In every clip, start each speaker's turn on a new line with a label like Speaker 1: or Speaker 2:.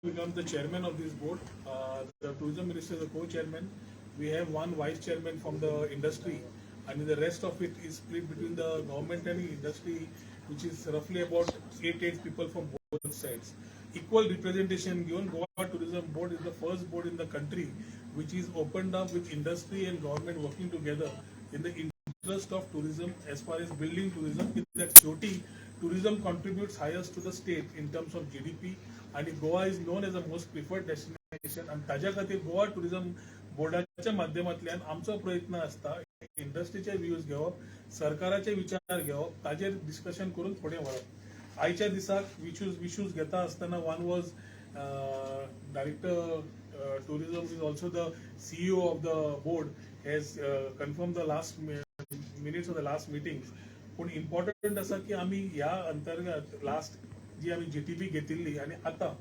Speaker 1: become the chairman of this board. The tourism minister is the co-chairman. We have one vice chairman from the industry, and the rest of it is split between the government and the industry, which is roughly about eight people from both sides. Equal representation given. Goa Tourism Board is the first board in the country which is opened up with industry and government working together in the interest of tourism as far as building tourism. That शेवटी tourism contributes highest to the state in terms of GDP, आणि Goa is known as the most preferred destination. आणि ताज्या खातीर Goa tourism बोर्डाच्या माध्यमांतल्यान आमचो प्रयत्न असता इंडस्ट्रीचे व्ह्यूज घेवप, सरकाराचे विचार घेवप, ताजेर डिस्कशन करून फुडें व्हरप. आयच्या दिसाक विशूज घेता आसतना one was director tourism is also the CEO of the board has confirmed the last minutes of the last meetings. पण इम्पॉर्टंट असा की आम्ही या अंतर्गत लास्ट जी आम्ही GTB घेतिल्ली आणि आता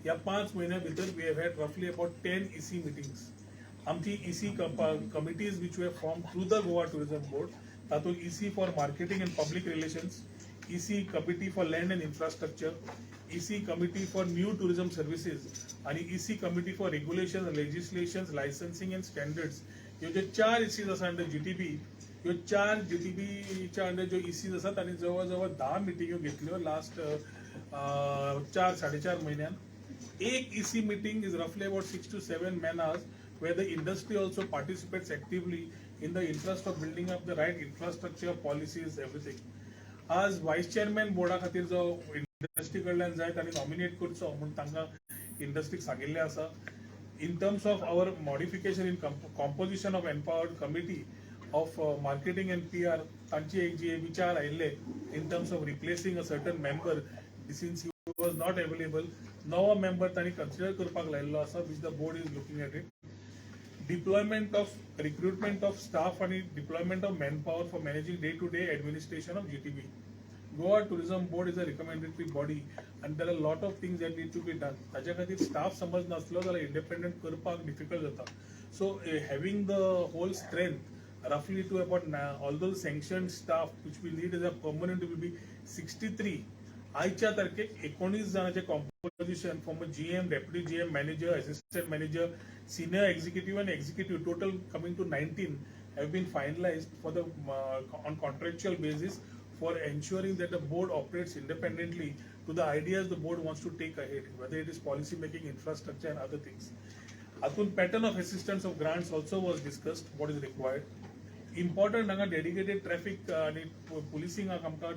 Speaker 1: या 5 महिन्या भितर वी हॅव हॅड रफली अबाउट 10 EC मिटिंग्स. आमची EC committees which way form through the Goa tourism board, तातूंत EC for marketing and public relations, EC committee for land and infrastructure, EC committee for new tourism services आणि EC committee for regulation, legislation, licensing and standards. ह्यो जे 4 ECs आसा under GTB, ह्यो 4 GTBच्या under ज्यो ECs आसात आणि जवळ 10 मिटिंग्यो घेतल्यो last 4-4.5 महिन्यान. एक EC मीटिंग इज रफली about 6 to 7 man hours where the industry also participates actively in the interest of building up the right infrastructure, policies, everything. आज वाईस चेअरमॅन बोर्डा खातीर जो इंडस्ट्री कडल्यान जाय तांणी नॉमिनेट करचो म्हणून तांकां इंडस्ट्रीक सांगिल्लें आसा. In terms of our modification in composition of empowered committee of marketing and PR, तांची एक जी विचार आयिल्ले in terms of replacing a certain member since he was not available. नवो member तांणी consider करपाक लायिल्लो आसा which the board is looking at it. Deployment of recruitment of staff and deployment of manpower for managing day-to-day administration of GTB. Goa Tourism Board is a recommendatory body and there are a lot of things that need to be done. ताज्या खातीर staff समज नासलो जाल्यार independent करपाक difficult जाता. So having the whole strength roughly to about although sanctioned staff which we need as a permanent will be 63. आयच्या तारखेक 19 जणांचे composition from a GM, deputy GM, manager, assistant manager, senior executive and executive, total coming to 19 have been finalized for the on contractual basis for ensuring that the board operates independently to the ideas the board wants to take ahead, whether it is policy making, infrastructure and other things. Atun pattern of assistance of grants also was discussed, what is required. Important हांगा dedicated traffic आणि policing आमकां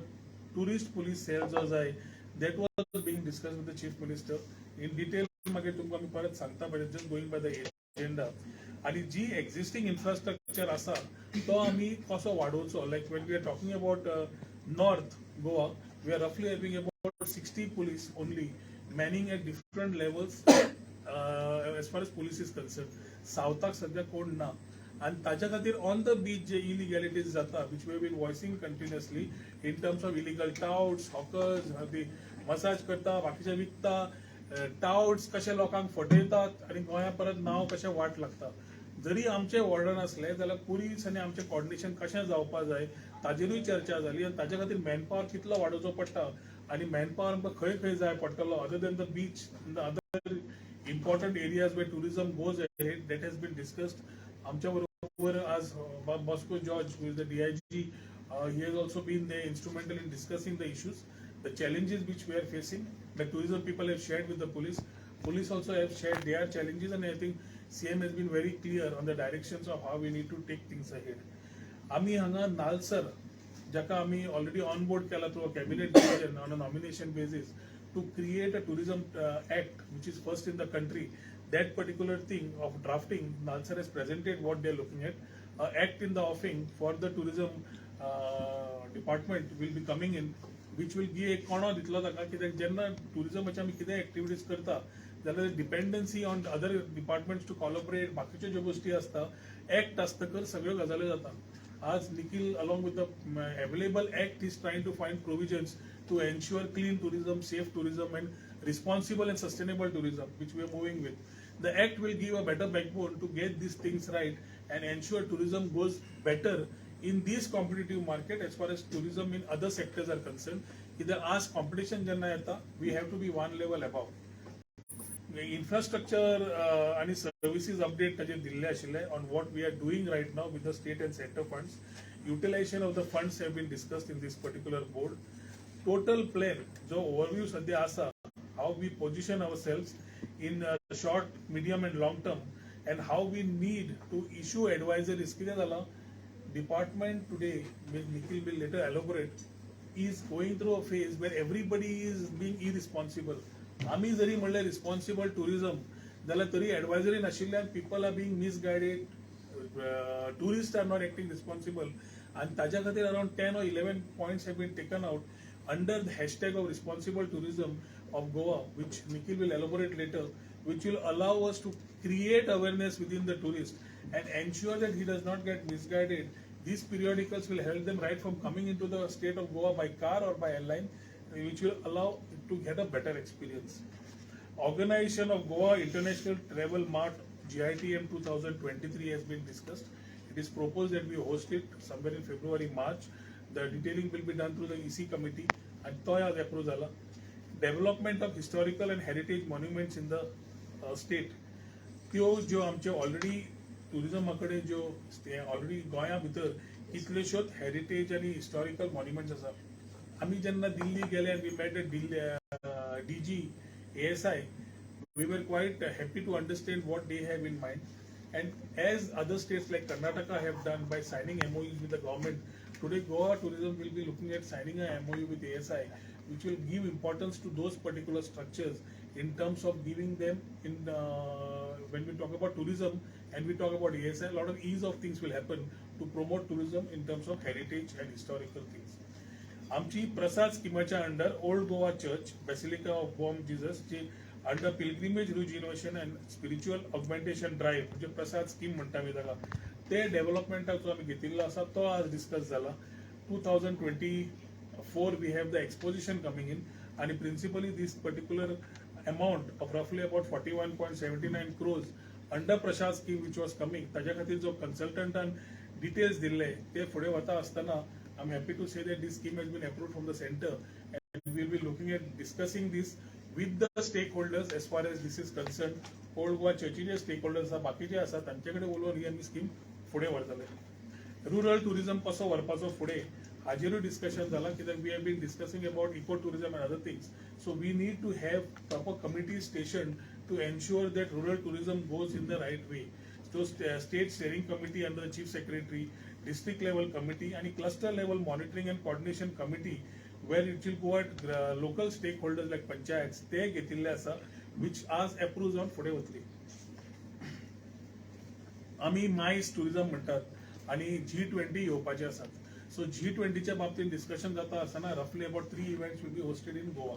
Speaker 1: tourist police cells जो जाय, that was being discussed with the chief minister in detail. मागीर तुमकां आमी परत सांगता, but just going by the agenda. आणि जी existing infrastructure आसा तो आमी कसो वाडोवचो. Like when we are talking about North Goa, we are roughly having about 60 police only manning at different levels as far as police is concerned. Southak सध्या कोण ना आणि ताच्या खातीर ऑन द बीच जे इलिगॅलिटीज जाता which we have been voicing continuously in terms of illegal touts, hawkers, massage करता, बाकीचे विकता, टाउट्स कशे लोकांक फटयतात आणि गोंया परत नाव कशें वाट लागता. जरी आमचे वॉर्डन असले जाल्यार पुलीस आनी आमचे कोऑर्डिनेशन कशें जावपा जाय ताजेरूय चर्चा जाली आणि ताजे खातीर मॅनपॉवर कितलो वाडोवचो पडटा आणि मॅनपॉवर आमकां खंय खंय जाय पडटलो other than the beach, the other important areas where tourism goes ahead, that has been discussed. आमच्या बरोबर आज Bosco George who is the DIG, he has also been there instrumental in discussing the issues, the challenges which we are facing. The tourism people have shared with the police. Police also have shared their challenges and I think CM has been very clear on the directions of how we need to take things ahead. आम्ही हांगा नालसर जाका आम्ही already on board केला through a cabinet decision on a nomination basis to create a tourism act which is first in the country. That particular thing of drafting, Nalsar has presented what they are looking at. Act in the offing for the tourism department will be coming in, which will give एक कोणा दितलो ताका कित्याक जेन्ना टुरिझमाचे आमी कितें activities करता जाल्यार dependency on other departments to collaborate, बाकीच्यो ज्यो गोष्टी आसता ऍक्ट आसतकर सगळ्यो गजाल्यो जाता. आज Nikhil along with the available act is trying to find provisions to ensure clean tourism, safe tourism and responsible and sustainable tourism which we are moving with. The act will give a better backbone to get these things right and ensure tourism goes better in this competitive market as far as tourism in other sectors are concerned. Either as competition janna yeta, we have to be one level above. infrastructure and services update ताजे दिल्ले आशिल्ले on what we are doing right now with the state and center funds. Utilization of the funds have been discussed in this particular board. Total plan, जो overview सध्या आसा, how we position ourselves in short, medium and long term, and how we need to issue advisories. कितें जाला? Department today, Nikhil will later elaborate, is going through a phase where everybody is being irresponsible. आम्ही जरी म्हणले responsible tourism, जाल्यार तरी advisory नाशिल्ल्यान people are being misguided, tourists are not acting responsible, and ताज्या खातीर around 10 or 11 points have been taken out under the hashtag of responsible tourism of Goa, which Nikhil will elaborate later, which will allow us to create awareness within the tourist and ensure that he does not get misguided. These periodicals will help them right from coming into the state of Goa by car or by airline, which will allow to get a better experience. Organization of Goa International Travel Mart GITM 2023 has been discussed. It is proposed that we host it somewhere in February, March. The detailing will be done through the EC committee and toya approved zala. Development of historical and heritage monuments in the state. त्यो जो आमचे already टुरिझमा कडेन जो already गोंया भितर कितल्योश्योच heritage आनी historical monuments आसा. आमी जेन्ना दिल्ली गेले we met DG ASI, we were quite happy to understand what they have in mind, and as other states like Karnataka have done by signing MOUs with the government, today Goa tourism will be looking at signing a MOU with ASI, which will give importance to those particular structures in terms of giving them in when we talk about tourism and we talk about ASI, a lot of ease of things will happen to promote tourism in terms of heritage and historical things. आमची प्रसाद स्किमाच्या under old Goa church basilica of Bom Jesus जी under pilgrimage rejuvenation and spiritual augmentation drive म्हणजे Prasad scheme म्हणटा आमी ताका ते डेव्हलपमेंटाक जो आमी घेतिल्लो आसा तो आज डिस्कस जाला. 2024 we have the exposition coming in, and principally this particular amount of roughly about 41.79 crores under Prashad scheme which was coming, ताज्या खातीर जो consultant and details दिल्ले ते फुडें वता आसतना I'm happy to say that this scheme has been approved from the center, and we will be looking at discussing this with the stakeholders as far as this is concerned. Old Goa churchचे stakeholders आसा बाकीचे आसा तांचे कडेन उलोवन ही आमी scheme फुडें व्हरतले. Rural tourism कसो व्हरपाचो फुडें हाजेरूय डिस्कशन जाला कित्याक we have been discussing about eco tourism and other things, so we need to have proper committees stationed to ensure that rural tourism goes in the right way. So state steering committee under the chief secretary, district level committee and cluster level monitoring and coordination committee where it will go at local stakeholders like panchayats ते घेतिल्ले आसा which as approved on फुडें वतली. आमी minus tourism म्हणटात आणि G20 येवपाचे आसात. सो G20च्या बाबतीत डिस्कशन जाता आसतना रफली about 3 events will be hosted in Goa.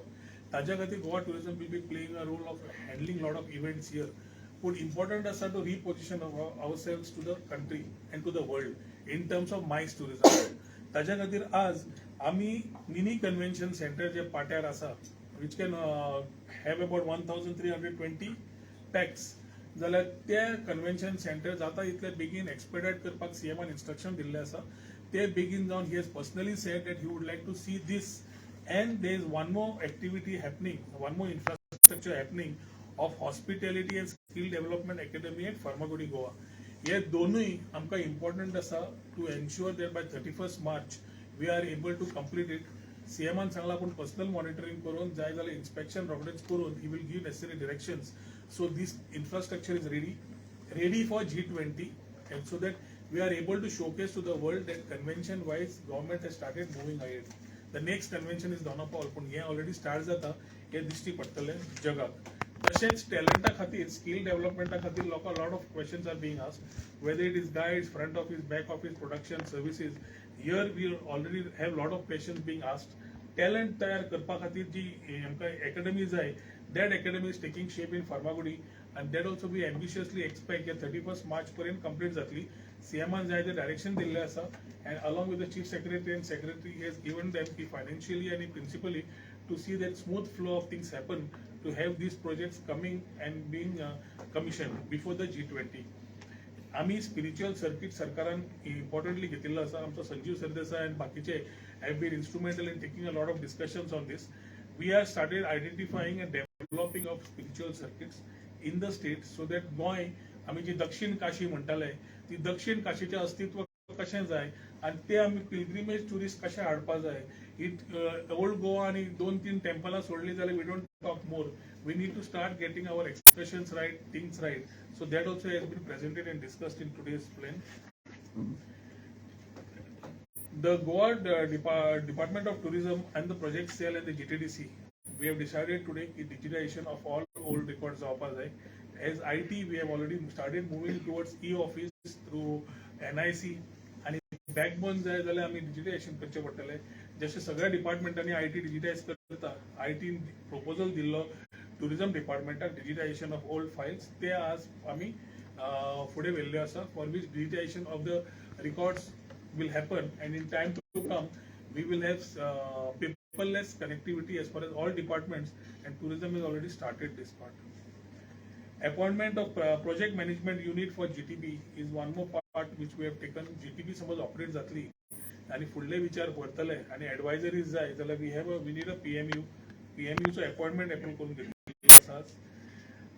Speaker 1: ताज्या खातीर Goa tourism will be playing a role of handling lot of events here. But important as to reposition ourselves to the country and to the world in terms of MICE tourism. ताज्या खातीर आज आमी mini convention centre जे पाट्यार आसा which can have about 1320 packs, जाल्यार ते convention centre जाता इतले बेगीन एक्सपेडाइट करपाक सीएमान इंस्ट्रक्शन दिल्ले आसा. ते बेगीन जावन he has personally said that he would like to see this, and there is one more activity happening, one more infrastructure happening of hospitality and skill development academy at Farmagudi Goa. हे दोनूय आमकां important आसा to ensure that by 31st March we are able to complete it. सीएमान Sangla पूण personal monitoring करून जाय जाल्यार inspection रोखडेंच करून he will give necessary directions. So this infrastructure is ready for G20, and so that we are able to showcase to the world that convention wise government has started moving ahead. The next convention is Donapal, पूण हे already start जाता हे दिश्टी पडटले जगाक. तशेंच टॅलंटा खातीर skill डेव्हलपमेंटा खातीर लोकांक lot of questions are being asked, whether it is guides, front office, back office, production, services. Here we already have lot of questions being asked. Talent तयार करपा खातीर जी आमकां academy जाय, that academy is taking shape in Farmagudi, and that also we ambitiously expect that 31st March पर्यंत complete जातली. सीएमान जाय ते direction दिल्ले आसा, and along with the chief secretary and secretary he has given them financially and principally to see that smooth flow of things happen, to have these projects coming and being commissioned before the G20. आम्ही spiritual circuit सरकारान importantly घेतिल्लो आसा. आमचो संजीव सरदेसाय आनी बाकीचे have been instrumental in taking a lot of discussions on this. we have started identifying and developing of spiritual circuits in the state so that Goa आम्ही जी दक्षिण काशी म्हणटाले ती दक्षिण काशीचे अस्तित्व कशें जाय आणि ते आम्ही पिलग्रिमेज टुरिस्ट कशें हाडपा जाय इट ओल्ड गोवा आणि 2-3 टेम्पलां सोडली जाल्यार we don't talk more we need to start getting our expressions right, things right. So that also has been presented and discussed in today's plan. The Goa Department of Tourism and the project cell and the GTDC, we have decided today the digitization of all old records of us. As IT, we have already started moving towards e-office through NIC and backbone जाय जाल्यार आमी digitisation करचे पडटले जशें सगळ्या डिपार्टमेंटांनी IT digitize करता IT proposal दिल्लो टुरिझम डिपार्टमेंटाक डिजिटायझेशन ऑफ ओल्ड फायल्स ते आज आमी फुडें व्हेल्ले आसा for which digitization of the records will happen and in time to come we will have paperless connectivity as far as all departments and tourism has already started this part. Appointment of project management unit for GTB is one more part which we have taken. GTB suppose operate जातली आणि फुडले विचार करतले आणि एडवायझरीज जाय जाल्यार we need a PMU चो appointment approve करून घेतली आसा.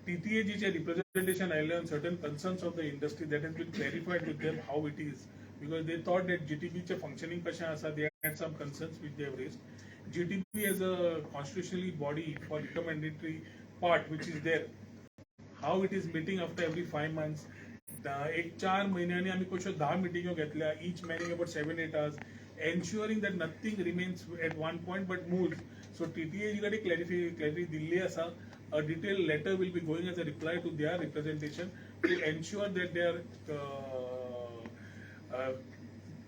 Speaker 1: TTAG चे representation आयले on certain concerns of the industry that has been clarified with them how it is because they thought that GTB चे functioning कशें आसा they had some concerns which they have raised. GTB as a constitutionally body for recommendatory part which is there, how it is meeting after every 5 months. एक 4 महिन्यांनी आम्ही कशो 10 मिटिंगो घेतल्या each meeting about 7-8 hours ensuring that nothing remains at one point but moves. So TTAG कडे clarity Delhi आसा. A detailed letter will be going as a reply to their representation to ensure that their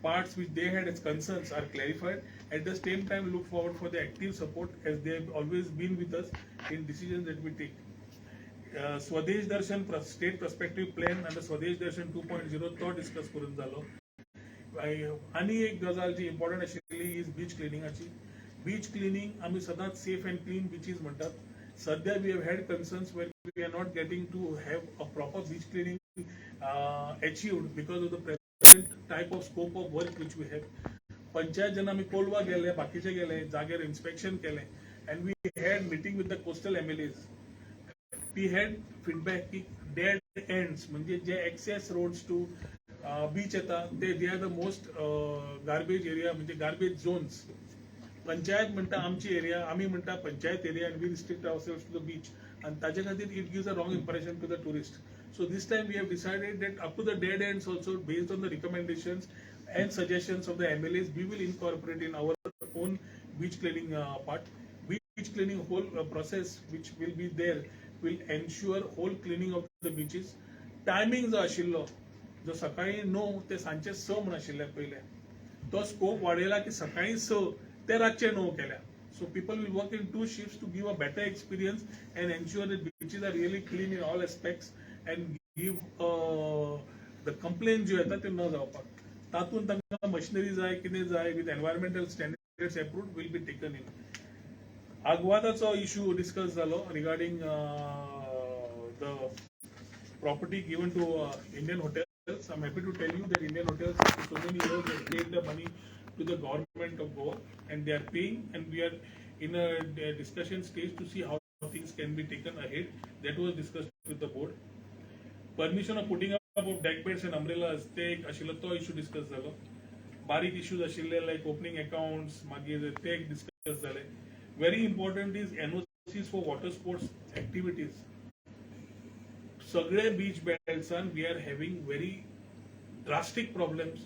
Speaker 1: parts which they had as concerns are clarified. At the same time, look forward for the active support as they have always been with us in decisions that we take. Swadesh Darshan State Perspective Plan and the Swadesh Darshan 2.0 तो discuss करून झालो. आणि एक गजाल जी important आशिल्ली is beach क्लिनिंगाची. Beach cleaning आम्ही सदांच safe and clean beaches म्हणतात. Sadhya, we have had concerns where we are not getting to have a proper beach cleaning achieved because of the present type of scope of work which we have. Panchayat jana आम्ही कोलवा गेले, बाकीचे गेले, जागेर inspection केले, and we had meeting with the coastal MLAs. We had feedback की dead ends म्हणजे जे access roads to beach येतात they are the most garbage area म्हणजे garbage zones. पंचायत म्हणटा आमची एरिया आम्ही म्हणटा panchayat area and we restrict ourselves to the beach and ताजे खातीर it gives a wrong impression to the tourist. So this time we have decided that up to the dead ends also based on the recommendations and suggestions of the MLAs we will incorporate in our own beach cleaning part. Beach cleaning whole process which will be there will ensure whole cleaning of the beaches. Timing जो आशिल्लो जो सकाळी 9 ते सांचे 6 म्हण आशिल्ले पहिले तो स्कोप वाडयला की सकाळी 6 ते रातचे 9 केल्या. So people will work in 2 shifts to give a better experience and ensure that beaches are really clean in all aspects and give the complaint जो येता ते न जावपाक. तातूंत तांकां मशिनरी जाय कितें जाय with environmental standards approved will be taken in. आगवादाचो इश्यू डिस्कस जालो regarding the property given to Indian hotels. I'm happy to tell you that Indian hotels for so many years have paid the money to the government of Goa and they are paying and we are in a discussion stage to see how things can be taken ahead. That was discussed with the board. Permission of putting up of deck beds and umbrellas ते एक आशिल्लो तो issue discuss जालो. बारीक issues आशिल्ले like opening accounts मागीर ते एक डिस्कस जाले. Very important is NOCs for water sports activities. सगळे beach belts we are having very drastic problems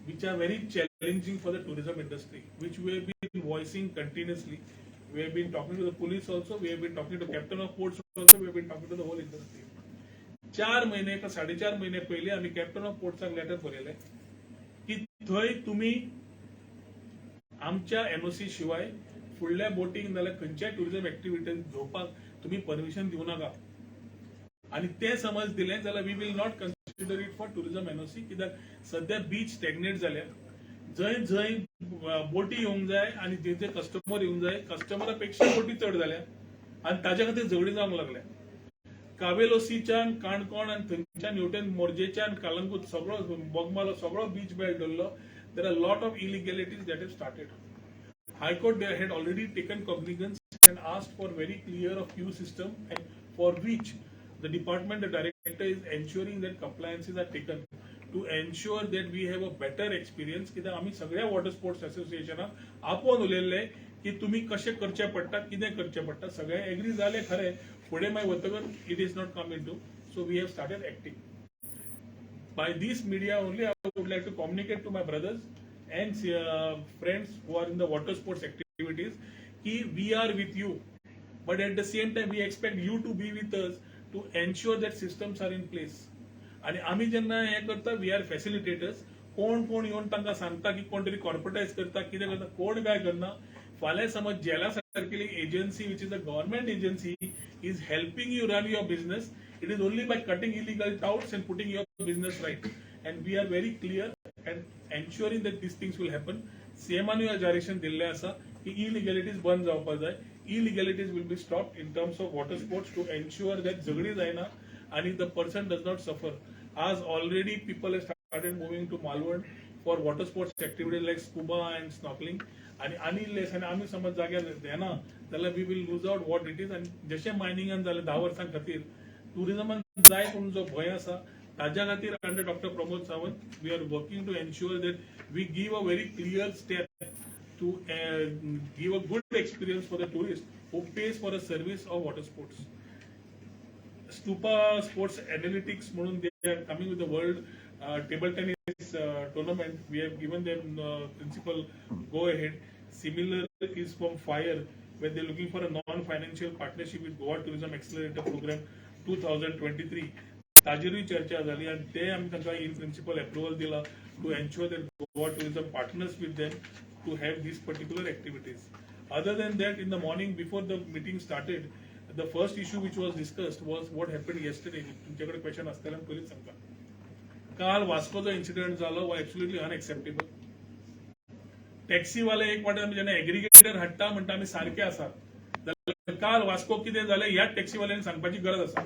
Speaker 1: which are very challenging for the tourism industry, which we have been voicing continuously. We have been talking to the police also, we have been talking to captain of ports also, we have been talking to the whole industry. 4 महिने का 4.5 महिने पहिले आम्ही captain of पोर्टचा letter बरयले की थंय तुम्ही आमच्या NOC शिवाय फुडल्या बोटिंग नाल्यार खंयच्याय टुरिझम एक्टिविटीज घेवपाक तुम्ही परमिशन दिवं नाका. आणि ते समज दिले जाल्यार we will not consider it for tourism NOC कित्याक सध्या बीच स्टॅग्नेट जाल्या. जंय बोटी येवंक जाय आणि जे कस्टमर येवंक जाय कस्टमरापेक्षा बोटी चड जाल्या आणि ताच्या खातीर झगडी जावंक लागल्या. कावेलोसीच्यान काणकोण आणि थंयच्यान हेवटेन मोरजेच्यान कालंगूट सगळो बोगमालो सगळो बीच बेल्ट धरलो. There are lot of illegalities that have started. High Court they had already taken cognizance and asked for very clear of queue system, and for which the department, the director is ensuring that compliances are taken to ensure that we have a better experience. कित्याक आम्ही सगळ्या water sports असोसिएशनाक आपोवन उलयल्ले की तुम्ही कशें करचे पडटा, कितें करचें पडटा, सगळे एग्री जाले खरे, फुडें मागीर वतकच it is not come in to. So we have started acting. By this media only, I would like to communicate to my brothers and friends who are in the water sports activities कि we are with you, but at the same time we expect you to be with us to ensure that systems are in place. आणि आम्ही जेन्ना हे करता we are facilitators. कोण कोण येवन तांकां सांगता की कोण तरी कॉर्पोरेटायज करता, कितें करता, कोण काय करना. फाल्यां समज जेला सारकेली agency which is a government agency is helping you run your business, it is only by cutting illegal touts and putting your business right. And we are very clear and ensuring that these things will happen. CMAनु direction दिल्ले आसा की illegalities बंद जावपाक जाय. Illegalities will be stopped in terms of water sports to ensure that झगडी जायना and the person does not suffer. As already people have started moving to Malwan for water sports activities like scuba and snorkeling. आणि less आणि आम्ही समज जाग्यार देना जाल्यार we will lose out what it is. आणि जशें मायनिंगान जालें 10 वर्सां खातीर टुरिजमान जाय म्हणून जो भय आसा ताज्या खातीर under doctor Pramod Sawant we are working to ensure that we give a very clear step to give a good experience for the tourist who pays for a service of water sports. Stupa sports analytics म्हणून they are coming with the world table tennis tournament. We have given them principle go ahead. Similar is from FIRE, where they're looking for a non-financial partnership with Goa Tourism Accelerator Program 2023. ताजेरूय चर्चा जाली आणि ते आमी तांकां in principle approval दिला to ensure that Goa tourism partners with them to have these particular activities. Other than that, in the morning before the meeting started, the first issue which was discussed was what happened yesterday. तुमच्याकडे question असताना पयलींच सांगता. काल वास्कोचो incident जालो वा absolutely unacceptable. टॅक्सीवाले एक वाटेन जेन्ना एग्रिगेटर हाडटा म्हणटा आमी सारखे आसा, जाल्यार काल वास्को कितें जालें ह्याच टॅक्सीवाल्यांनी सांगपाची गरज आसा.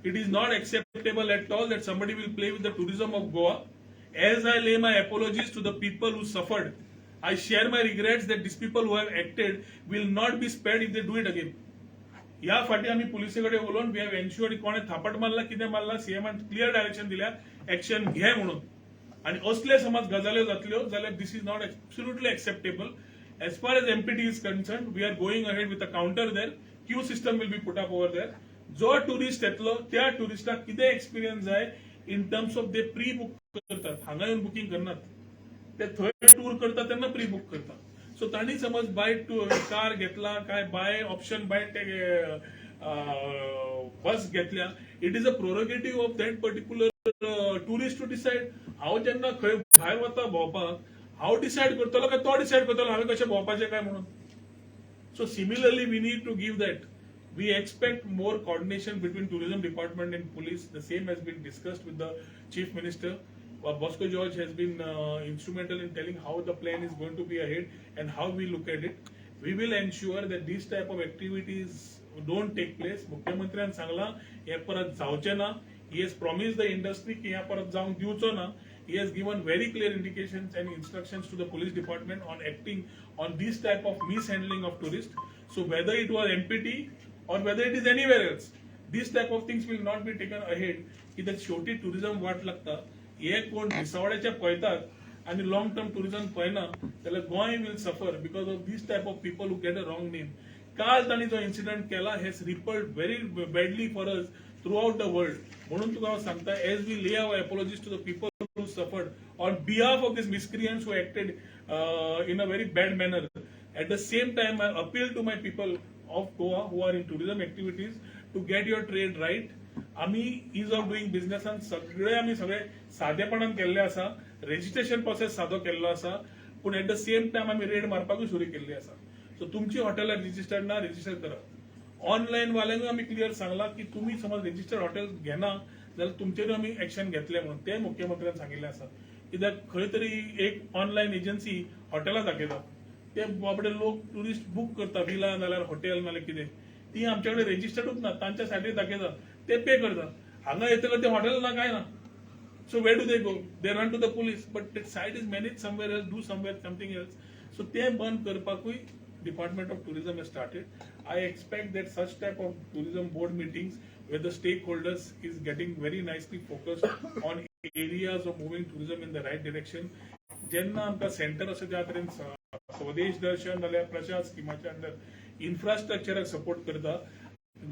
Speaker 1: It is not acceptable at all that somebody will play with the tourism of Goa. As I lay my apologies to the people who suffered, I share my regrets that these people who have acted will not be spared if they do it again. ह्या फाटी आम्ही पुलिसेकडे उलोवन we have एन्श्योर्ड कोणे थापट मारला, कितें मारला, सीएमान क्लियर डायरेक्शन दिल्या एक्शन घे म्हणून. आणि असले समज गजाल्यो जातल्यो जाल्यार this is not absolutely acceptable. As far as MPT is concern, we are going ahead with a counter there. Queue system will be put up over there. जो टुरिस्ट येतलो त्या टुरिस्टाक कितें एक्सपिरियन्स जाय in terms of they pre book करतात, हांगा येवन booking करनात. ते थंय टूर करता तेन्ना प्री बुक करता. सो तांणी समज बाय कार घेतला काय बाय ऑप्शन बाय बस घेतल्या, it is a prerogative of that particular tourist to decide. हांव जेन्ना खंय भायर वता भोंवपाक, हांव डिसाइड करतलो काय तो डिसाइड करतलो हांवें कशें भोंवपाचें काय म्हणून. So similarly we need to give that. We expect more coordination between tourism department and police. The same has been discussed with the chief minister. Bosco George has been instrumental in telling how the plan is going to be ahead and how we look at it. We will ensure that these type of activities don't take place. मुख्यमंत्र्यान सांगला हे परत जावचे ना. He has promised the industry की हे परत जावंक दिवचो ना. He has given very clear indications and instructions to the police department on acting on this type of mishandling of tourists. So whether it was MPT or whether it is anywhere else, these type of things will not be taken ahead. की त्यात शेवटी tourism वाट लागता. हे कोण दिसावड्याचे पळयतात आणि long term tourism पळयना जाल्यार Goa will suffer because of these type of people who get a wrong name. काल तांणी जो इन्सिडंट केला has rippled very badly for us throughout the world. म्हणून तुका हांव सांगता, as we lay our apologies to the people who suffered on behalf of these miscreants who acted in a very bad manner. At the same time, I appeal to my people of Goa who are in tourism activities to get your trade right. आम्ही ease of doing business and सगळे साधेपणान केल्ले आसा. Registration process सादो केल्लो आसा, पूण at the same time आम्ही red मारपाकूय सुरू केल्ली आसा. सो तुमची हॉटेलां रजिस्टर्ड ना, रजिस्टर करा. ऑनलाईन वाल्यांकूय आम्ही क्लियर सांगला की तुम्ही समज रजिस्टर्ड हॉटेल घेना जाल्यार तुमचेरूय आम्ही एक्शन घेतले म्हणून. ते मुख्यमंत्र्यान सांगिल्लें आसा. कित्याक खंय तरी एक ऑनलाईन एजन्सी हॉटेलां दाखयता, ते बाबडे लोक टुरिस्ट बुक करता, विला नाल्यार हॉटेल नाल्यार कितें, ती आमचे कडेन रजिस्टर्डूच ना, तांच्या सायटीर दाखयता, ते पे करता. हांगा येतकच ते हॉटेल ना काय ना. So where do they go? They run to the police, but that site is manage somewhere else, do somewhere something else. So they ban karpakui Department of Tourism has started. I expect that such type of tourism board meetings where the stakeholders is getting very nicely focused on areas of moving tourism in the right direction. जेन्ना आमकां centre अशें ज्या तरेन स्वदेश दर्शन नाल्यार प्रशांत स्किमाच्या under इन्फ्रास्ट्रक्चराक support करता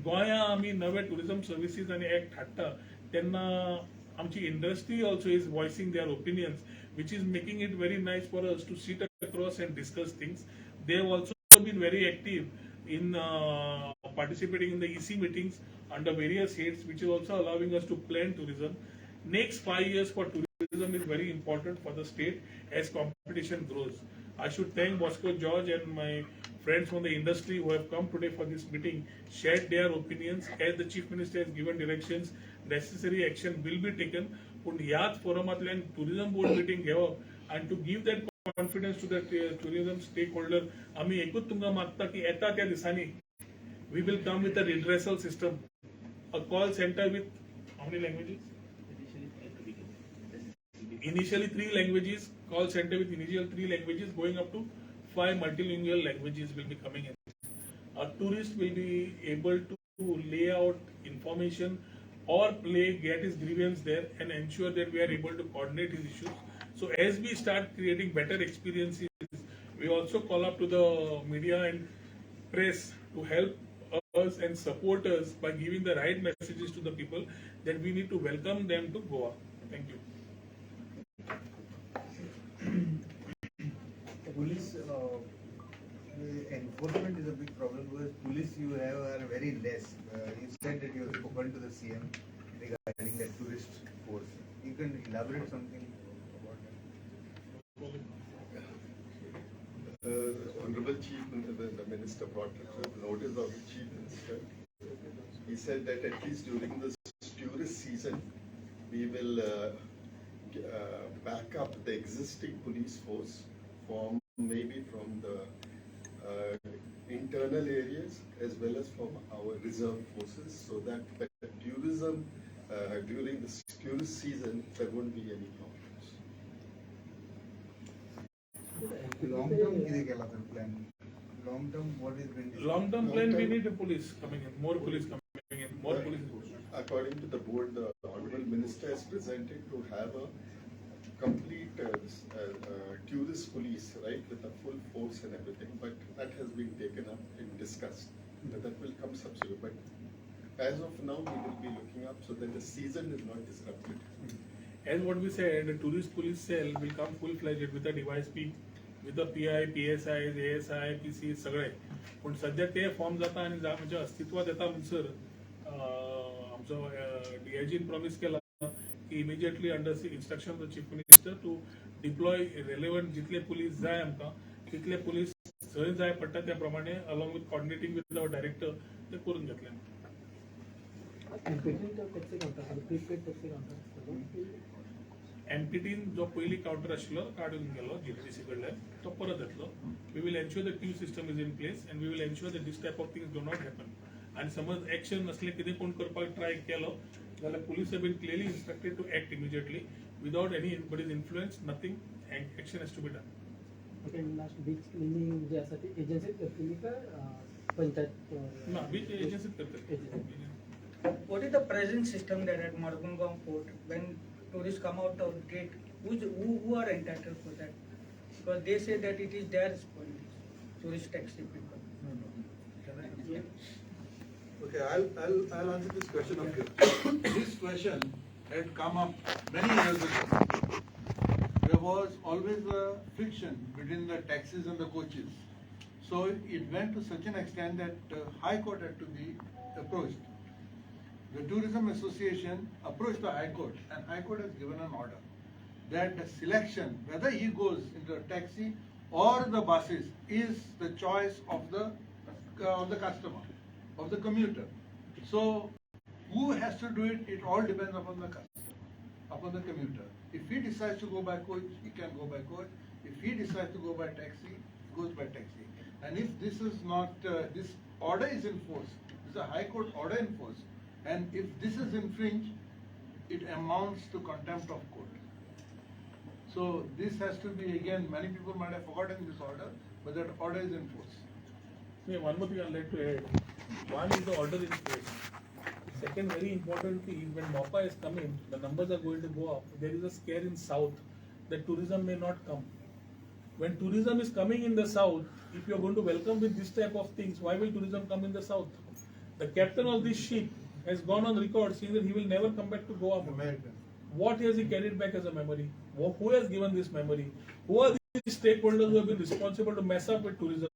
Speaker 1: गोंया आमी नवे टुरिझम सर्विसीस आनी एक्ट हाडटा तेन्ना आमची industry also is voicing their opinions which is making it very nice for us to sit across and discuss things. They have also been very active in participating in the EC meetings under various heads, which is also allowing us to plan tourism. Next 5 years for tourism is very important for the state as competition grows. I should thank Bosco George and my friends from the industry who have come today for this meeting, shared their opinions. As the Chief Minister has given directions, necessary action will be taken. पूण ह्याच फोरमांतल्यान tourism board meeting घेवप आनी to give that confidence to the tourism stakeholder आमी एकूच तुमकां मागता की येता त्या दिसांनी we will come with a redressal system a call centre with how many languages initially 3 languages call center with initial 3 languages going up to 5 multilingual languages will be coming in. A tourist will be able to lay out information or get his grievance there and ensure that we are able to coordinate his issues. So as we start creating better experiences, we also call up to the media and press to help us and support us by giving the right messages to the people that we need to welcome them to Goa. Thank you.
Speaker 2: Police enforcement is a big problem because police you have are very less. You said that you have spoken to the CM regarding that tourist force. You can elaborate something about that.
Speaker 3: Honorable Chief Minister, the Minister brought notice of the Chief Minister. He said that at least during the tourist season, we will back up the existing police force maybe from the internal areas as well as from our reserve forces, so that the tourism during the tourist season there won't be any problems.
Speaker 2: Long term plan. Long term, what is going to
Speaker 1: Long term plan, we need the police coming in, more police coming in, more police.
Speaker 3: According to the board, the Honorable Minister has presented to have a complete tourist police, right, with a full force and everything, but that has been taken up and discussed. That will come subsequent. But as of now, we will be looking up so that the season is not disrupted.
Speaker 1: As what we said, the tourist police cell will come full-fledged with a device P, with the PI, PSI, ASI, PC, सगळे. पण सध्या ते form जाता आणि म्हणजे अस्तित्वात येता म्हणसर आमचो DIG प्रॉमिस केला की immediately under instruction of the chief minister to deploy relevant जितले पुलीस जाय आमकां तितले पुलीस जंय जाय पडटा त्या प्रमाणे along with coordinating with our director ते करून घेतले. एमपीटीन जो पयली काउंटर आशिल्लो काडून गेलो जीटीडीसी कडल्यान तो परत येतलो. We will ensure the queue system is in place and we will ensure that this type of things do not happen. आणि समज एक्शन असले कितें कोण करपाक ट्राय केलो जाल्यार police have been clearly instructed to act immediately without anybody's influence. Nothing action has to be done.
Speaker 4: Okay, last beach cleaning जे असं ते agency करतली का पंचायत
Speaker 1: ना बीच एजन्सीच करतली.
Speaker 5: What is the present system that at Margungaon port when tourists come out of gate, who are entitled for that? Because they say that it is their responsibility, tourist taxi people.
Speaker 6: Okay, I'll answer this question of yours. This question had come up many years ago. There was always a friction between the taxis and the coaches. So it went to such an extent that High Court had to be approached. The Tourism Association approached the High Court, and High Court has given an order that the selection, whether he goes into a taxi or the buses, is the choice of the customer, of the commuter. So who has to do it? It all depends upon the customer, upon the commuter. If he decides to go by coach, he can go by coach. If he decides to go by taxi, he goes by taxi. And if this is not, this order is enforced, this is a High Court order enforced, and if this is infringed, it amounts to contempt of court. So this has to be, again, many people might have forgotten this order, but that order is in force.
Speaker 1: Yeah, one more thing I'd like to add. One is the order in place. Second, very importantly, when MOPA is coming, the numbers are going to go up. There is a scare in South that tourism may not come. When tourism is coming in the South, if you are going to welcome with this type of things, why will tourism come in the South? The captain of this ship has gone on record saying that he will never come back to Goa.
Speaker 6: American.
Speaker 1: What has he carried back as a memory? Who has given this memory? Who are these stakeholders who have been responsible to mess up with tourism?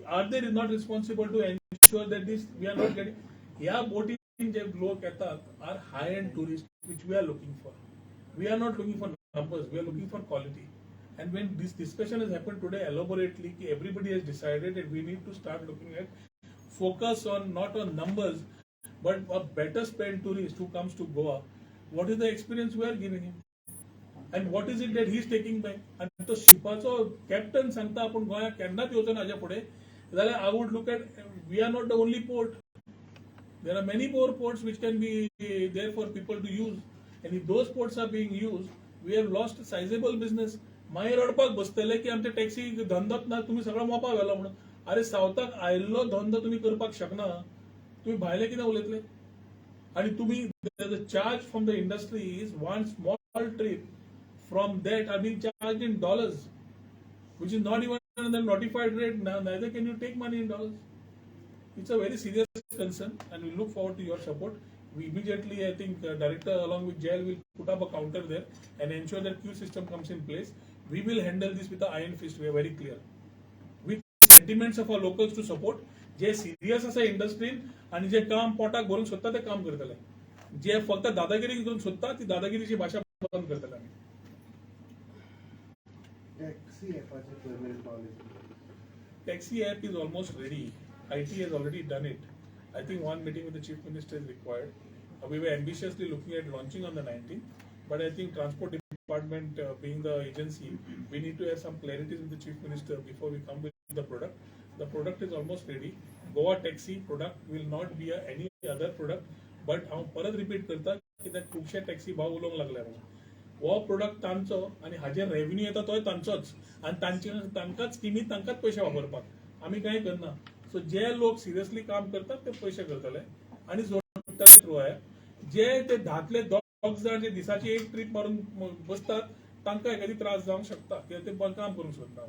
Speaker 1: Are they not responsible to ensure that this we are not getting? Yeah, boating are high-end tourists which we are looking for. We are not looking for numbers. We are looking for quality. And when this discussion has happened today elaborately, everybody has decided that we need to start looking at focus on not on numbers, but a better spent tourist who comes to Goa. What is the experience we are giving him? And what is it that he is taking back? And तो शिपाचो captain सांगता आपण गोंया केन्नाच येवचो ना हाच्या फुडें जाल्यार I would look at we are not the only port. There are many more ports which can be there for people to use. And if those ports are being used, we have lost sizable business. मागीर रडपाक बसतले की आमचे taxi धंदोच ना तुम्ही सगळो मोपा व्हेलो म्हणून अरे सावथाक आयिल्लो धंदो तुम्ही करपाक शकना तुम्ही भायले कितें उलयतले आणि तुम्ही the charge from the industry is one small trip from that are being charged in dollars, which is not even the notified rate. Neither can you take money in dollars. It's a very serious concern, and we look forward to your support. We immediately, I think, director along with jail will put up a counter there and ensure that queue system comes in place. We will handle this with an iron fist. We are very clear. With sentiments of our locals to support, J serious असा इंडस्ट्रीन आणि जे काम पोटाक भरून सोदता ते काम करतले जे फक्त दादागिरी करून सोदता ती दादागिरीची भाषा बंद करतले आमी Taxi app is almost ready. IT has already done it. I think one meeting with the Chief Minister is required. We were ambitiously looking at launching on the 19th, but I think Transport Department being the agency, we need to have some clarities with the Chief Minister before we come with the product. The product is almost ready. Goa Taxi product will not be any other product, but हांव परत repeat करता कित्याक खुबशे taxi भाव उलोवंक लागले हो product तांचो आणि हाजेर रेव्हेन्यू येता तोय तांचोच आणि तांकांच स्किमी तांकांच पयशे वापरपाक आमी कांय करना सो जे लोक सिरियसली काम करतात ते पयशे करतले आणि जोडटले थ्रू ॲप जे ते धातले दोग जाण जे दिसाची एक ट्रीप मारून बसतात तांकां एखादी त्रास जावंक शकता कित्याक ते काम करूंक सोदता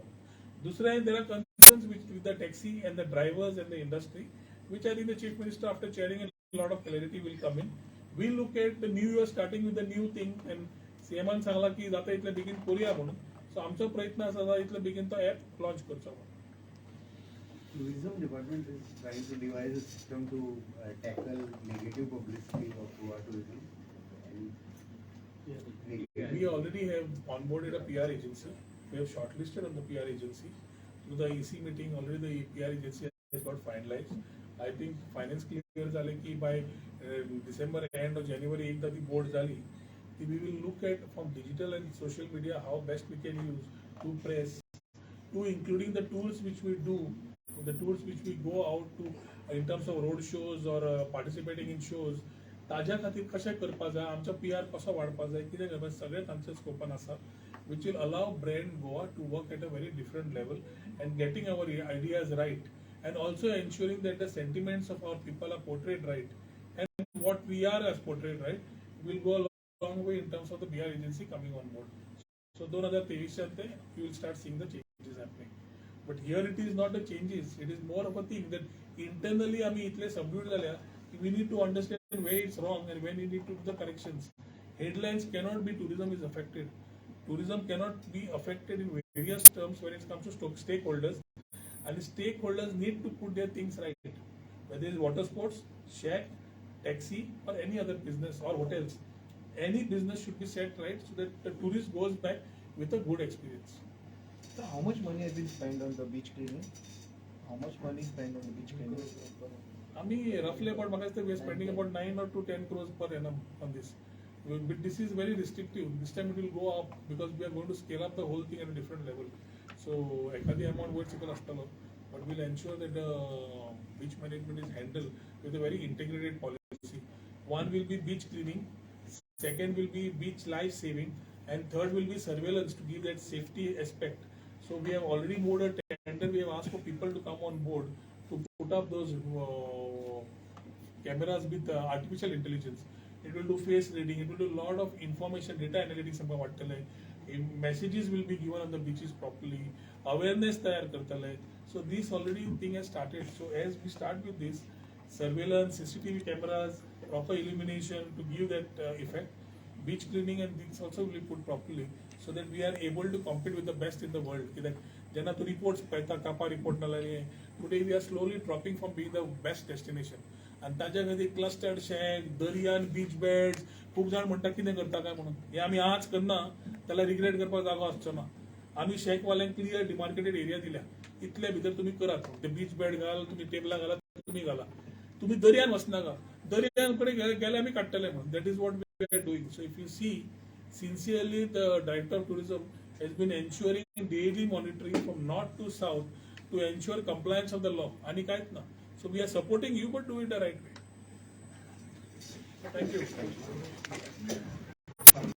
Speaker 1: दुसरें there are concerns with the taxi and the drivers and the industry, which I think the Chief Minister, after chairing a lot of clarity, will come in. We'll look at the new year starting with the new thing, and CMan Sangla की जाता इतले बेगीन करूया म्हणून. So आमचो प्रयत्न आसा इतले बेगीन तो ॲप लॉन्च करचो.
Speaker 2: Tourism department is trying to devise a system to tackle negative publicity of Goa tourism.
Speaker 1: We already have onboarded a PR agency. We have shortlisted on the PR agency. Through the EC meeting, already the PR agency has got finalized. I think finance clear झाले की by December end or January एकदा ती board झाली. We will look at from digital and social media how best we can use to press, to including the tools which we do, the tools which we go out to in terms of road shows or participating in shows. ताज्या खातीर कशें करपाक जाय आमचो PR कसो वाडपाक जाय कितें करपाक सगळें तांचे स्कोपान आसा which will allow brand Goa to work at a very different level and getting our ideas right and also ensuring that the sentiments of our people are portrayed right and what we are as portrayed right will go a long way in terms of the PR agency coming on board. So 2023 you will start seeing the changes happening. But here it is not the changes, it is more of a thing that internally आम्ही इतले subdued झाल्या we need to understand where it's wrong and when we need to do the corrections. Headlines cannot be tourism is affected. Tourism cannot be affected in various terms when it comes to stakeholders, and the stakeholders need to put their things right. Whether it is water sports, shack, taxi, or any other business or hotels, any business should be set right so that the tourist goes back with a good experience.
Speaker 2: So how much money has been spent on the beach cleaning? How much money spent on the beach cleaning?
Speaker 1: I mean, roughly about we are spending about 9 or to 10 crores per annum on this. But this is very restrictive. This time it will go up because we are going to scale up the whole thing at a different level. So, ekadi amount वयर सकल आसतलो, but we'll ensure that the beach management is handled with a very integrated policy. One will be beach cleaning, second will be beach life saving, And third will be surveillance to give that safety aspect. So we have already moved a tender. We have asked for people to come on board to put up those cameras with artificial intelligence. It will do face reading. It will do a lot of information, data analytics about what messages will be given on the beaches properly. Awareness तैयार करता है. So this already thing has started. So as we start with this surveillance, CCTV cameras, proper illumination to give that effect. Beach cleaning and things also will be put properly so that we are able to compete with the best in the world. That jenna to reports paita kapa report nalani. Today we are slowly dropping from being the best destination. आणि त्याच्यामध्ये clustered shake दर्यान बीच beds खूप जाण म्हणतात कितें करता काय म्हणून हे आमी आज करना त्याला रिग्रेट करपाक जागो आसचो ना आमी शेकवाल्यांक क्लियर डिमार्केटेड एरिया दिल्या इतल्या भितर तुम्ही करात ते बीच बेड घाल तुम्ही टेबलां घाला तुम्ही घाला तुम्ही दर्यान वचनाका दर्यान कडे गेले आमी काडटले म्हणून that is what we are doing so if you see sincerely the director of tourism has been ensuring daily monitoring from north to south to ensure compliance of the law आणि काहीच ना. So we are supporting you, but do it the right way. Thank you.